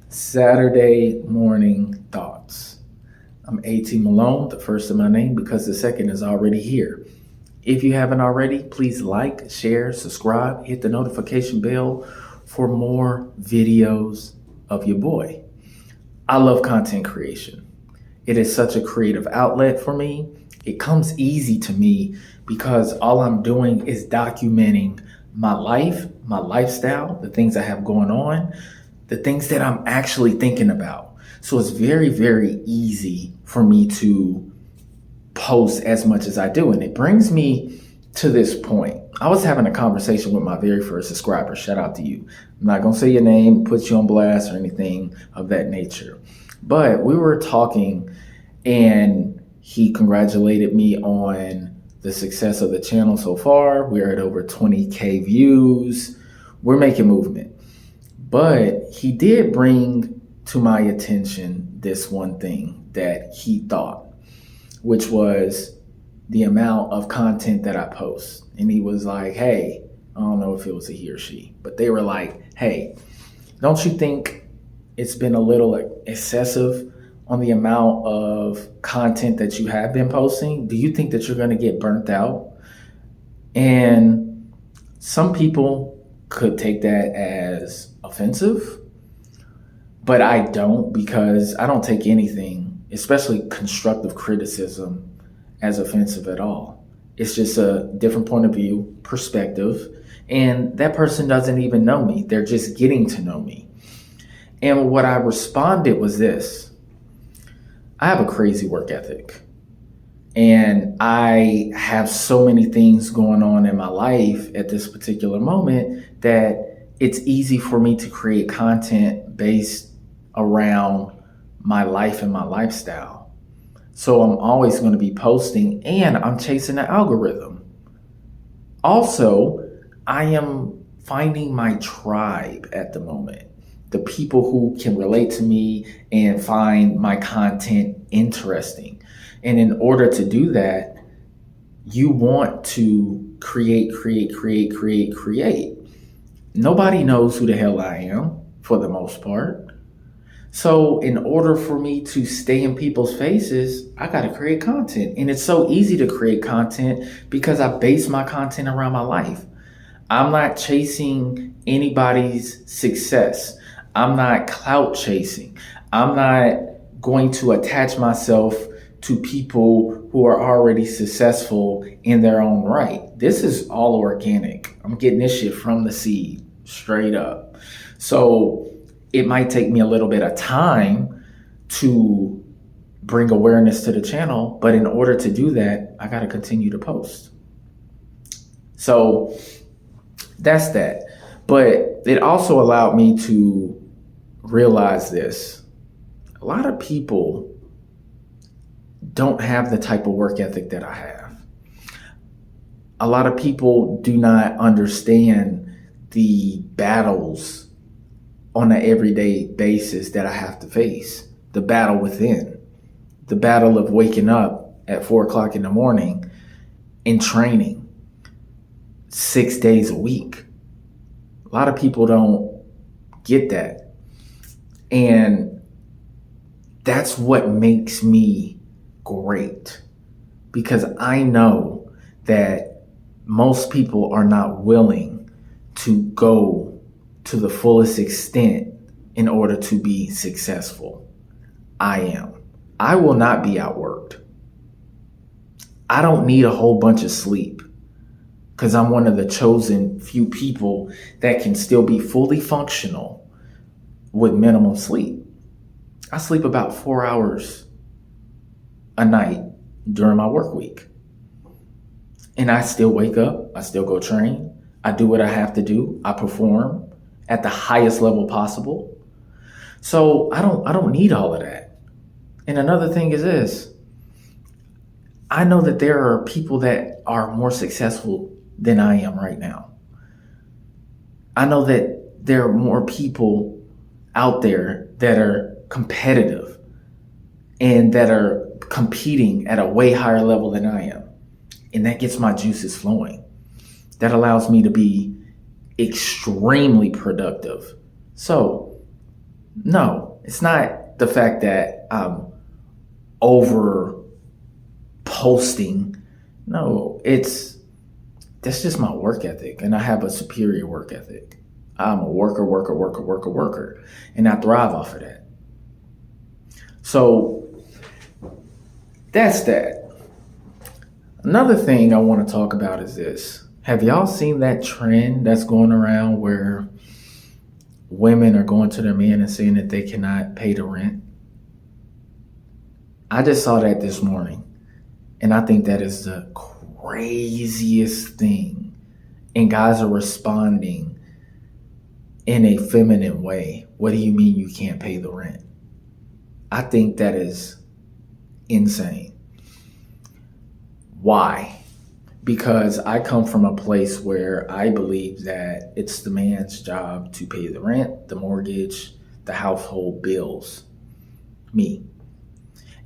Saturday morning thoughts. I'm AT Malone, the first of my name because the second is already here. If you haven't already, please like, share, subscribe, hit the notification bell for more videos of your boy. I love content creation. It is such a creative outlet for me. It comes easy to me because all I'm doing is documenting my life, my lifestyle, the things I have going on, the things that I'm actually thinking about. So it's very, very easy for me to post as much as I do. And it brings me to this point. I was having a conversation with my very first subscriber. Shout out to you. I'm not going to say your name, put you on blast or anything of that nature. But we were talking and he congratulated me on the success of the channel so far. We're at over 20K views. We're making movement. But he did bring to my attention this one thing that he thought, which was the amount of content that I post. And he was like, hey, I don't know if it was a he or she, but they were like, hey, don't you think it's been a little excessive on the amount of content that you have been posting? Do you think that you're going to get burnt out? And some people could take that as offensive, but I don't, because I don't take anything, especially constructive criticism, as offensive at all. It's just a different point of view, perspective, and that person doesn't even know me. They're just getting to know me. And what I responded was this: I have a crazy work ethic. And I have so many things going on in my life at this particular moment that it's easy for me to create content based around my life and my lifestyle. So I'm always going to be posting and I'm chasing the algorithm. Also, I am finding my tribe at the moment. The people who can relate to me and find my content interesting. And in order to do that, you want to create. Nobody knows who the hell I am for the most part. So in order for me to stay in people's faces, I got to create content. And it's so easy to create content because I base my content around my life. I'm not chasing anybody's success. I'm not clout chasing. I'm not going to attach myself to people who are already successful in their own right. This is all organic. I'm getting this shit from the seed, straight up. So it might take me a little bit of time to bring awareness to the channel, but in order to do that, I got to continue to post. So that's that. But it also allowed me to realize this. A lot of people don't have the type of work ethic that I have. A lot of people do not understand the battles on an everyday basis that I have to face. The battle within, the battle of waking up at 4:00 in the morning and training 6 days a week. A lot of people don't get that. And that's what makes me great, because I know that most people are not willing to go to the fullest extent in order to be successful. I am. I will not be outworked. I don't need a whole bunch of sleep because I'm one of the chosen few people that can still be fully functional with minimal sleep. I sleep about 4 hours a night during my work week. And I still wake up, I still go train, I do what I have to do, I perform at the highest level possible. So I don't need all of that. And another thing is this: I know that there are people that are more successful than I am right now. I know that there are more people out there that are competitive and that are competing at a way higher level than I am. And that gets my juices flowing. That allows me to be extremely productive. So No, it's not the fact that I'm over posting. No, that's just my work ethic, and I have a superior work ethic. I'm a worker, and I thrive off of that. So that's that. Another thing I want to talk about is this. Have y'all seen that trend that's going around where women are going to their men and saying that they cannot pay the rent? I just saw that this morning, and I think that is the craziest thing. And guys are responding in a feminine way. What do you mean you can't pay the rent? I think that is insane. Why? Because I come from a place where I believe that it's the man's job to pay the rent, the mortgage, the household bills. Me.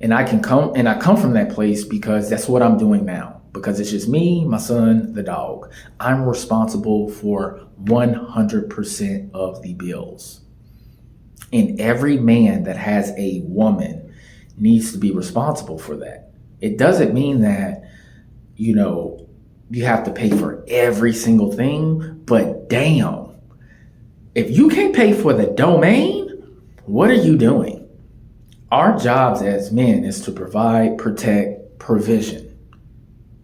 And I come from that place because that's what I'm doing now. Because it's just me, my son, the dog. I'm responsible for 100% of the bills. And every man that has a woman needs to be responsible for that. It doesn't mean that, you have to pay for every single thing, but damn, if you can't pay for the domain, what are you doing? Our jobs as men is to provide, protect, provision.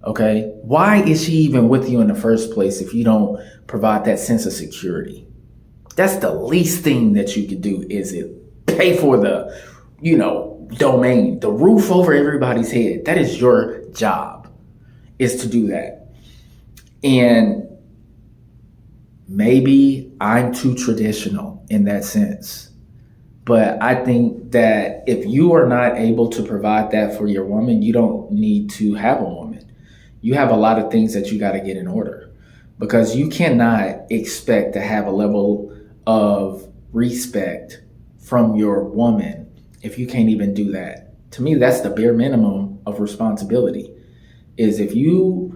Okay? Why is she even with you in the first place if you don't provide that sense of security? That's the least thing that you could do is it pay for the, domain, the roof over everybody's head. That is your job, is to do that. And maybe I'm too traditional in that sense. But I think that if you are not able to provide that for your woman, you don't need to have a woman. You have a lot of things that you got to get in order, because you cannot expect to have a level of respect from your woman if you can't even do that. To me, that's the bare minimum of responsibility, is if you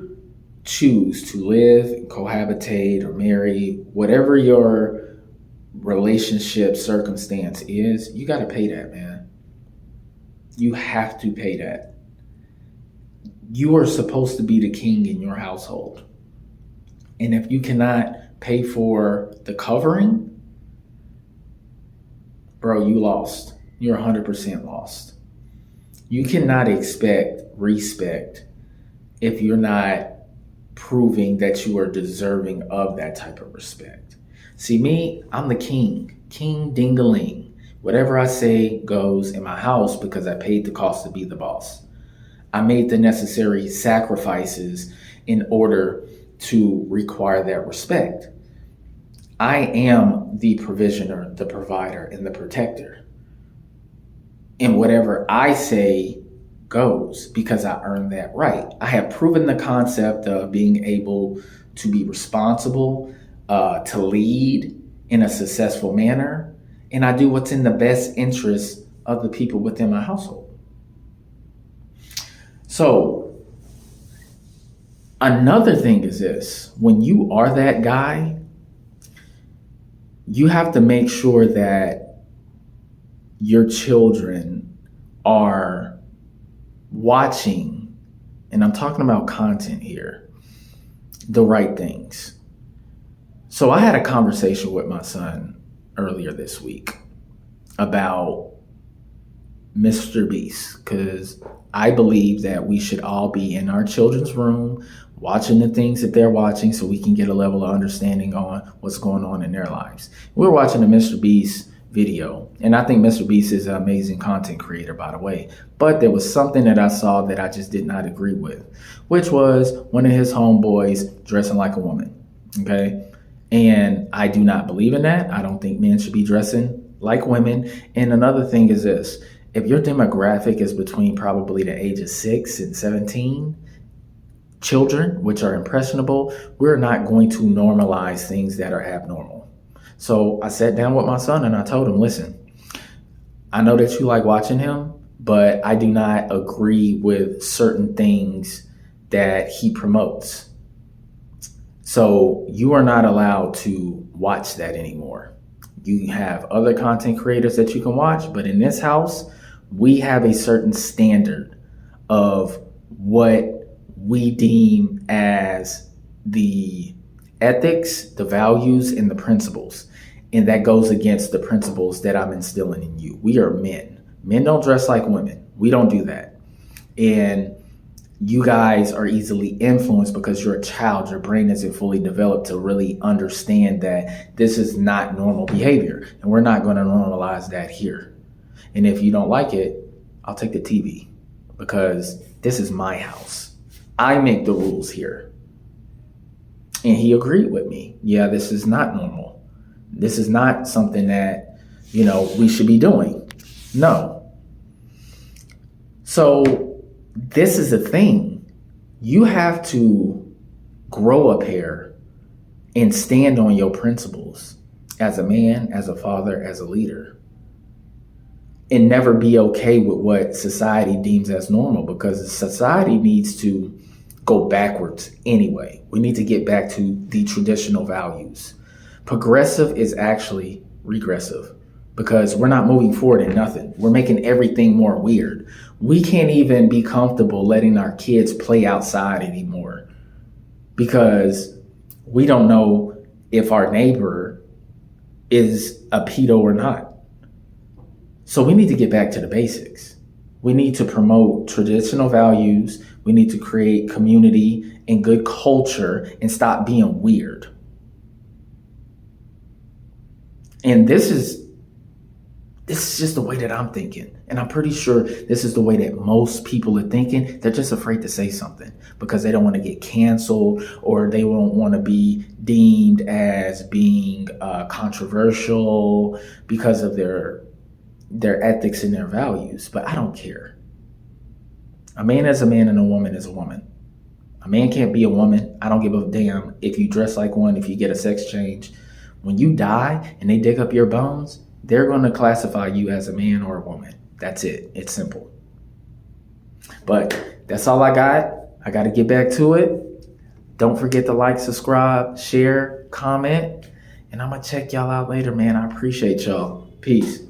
choose to live, cohabitate, or marry, whatever your relationship circumstance is, you got to pay that, man. You have to pay that. You are supposed to be the king in your household. And if you cannot pay for the covering, bro, you lost. You're 100% lost. You cannot expect respect if you're not proving that you are deserving of that type of respect. See, me, I'm the king ding-a-ling. Whatever I say goes in my house because I paid the cost to be the boss. I made the necessary sacrifices in order to require that respect. I am the provisioner, the provider, and the protector. And whatever I say goes because I earned that right. I have proven the concept of being able to be responsible, to lead in a successful manner, and I do what's in the best interest of the people within my household. So another thing is this: when you are that guy, you have to make sure that your children are watching, and I'm talking about content here, the right things. So I had a conversation with my son earlier this week about Mr. Beast, because I believe that we should all be in our children's room watching the things that they're watching so we can get a level of understanding on what's going on in their lives. We're watching a Mr. Beast video, and I think Mr. Beast is an amazing content creator, by the way. But there was something that I saw that I just did not agree with, which was one of his homeboys dressing like a woman. Okay? And I do not believe in that. I don't think men should be dressing like women. And another thing is this: if your demographic is between probably the age of 6 and 17, children, which are impressionable, we're not going to normalize things that are abnormal. So I sat down with my son and I told him, listen, I know that you like watching him, but I do not agree with certain things that he promotes. So you are not allowed to watch that anymore. You have other content creators that you can watch, but in this house, we have a certain standard of what we deem as the ethics, the values, and the principles. And that goes against the principles that I'm instilling in you. We are men. Men don't dress like women. We don't do that. And you guys are easily influenced because you're a child. Your brain isn't fully developed to really understand that this is not normal behavior. And we're not going to normalize that here. And if you don't like it, I'll take the TV because this is my house. I make the rules here. And he agreed with me. Yeah, this is not normal. This is not something that, we should be doing. No. So this is the thing. You have to grow up here and stand on your principles as a man, as a father, as a leader, and never be okay with what society deems as normal, because society needs to go backwards anyway. We need to get back to the traditional values. Progressive is actually regressive because we're not moving forward in nothing. We're making everything more weird. We can't even be comfortable letting our kids play outside anymore because we don't know if our neighbor is a pedo or not. So we need to get back to the basics. We need to promote traditional values. We need to create community and good culture and stop being weird. And this is just the way that I'm thinking. And I'm pretty sure this is the way that most people are thinking. They're just afraid to say something because they don't want to get canceled, or they won't want to be deemed as being controversial because of their ethics and their values. But I don't care. A man is a man and a woman is a woman. A man can't be a woman. I don't give a damn if you dress like one, if you get a sex change. When you die and they dig up your bones, they're going to classify you as a man or a woman. That's it. It's simple. But that's all I got. I got to get back to it. Don't forget to like, subscribe, share, comment. And I'm going to check y'all out later, man. I appreciate y'all. Peace.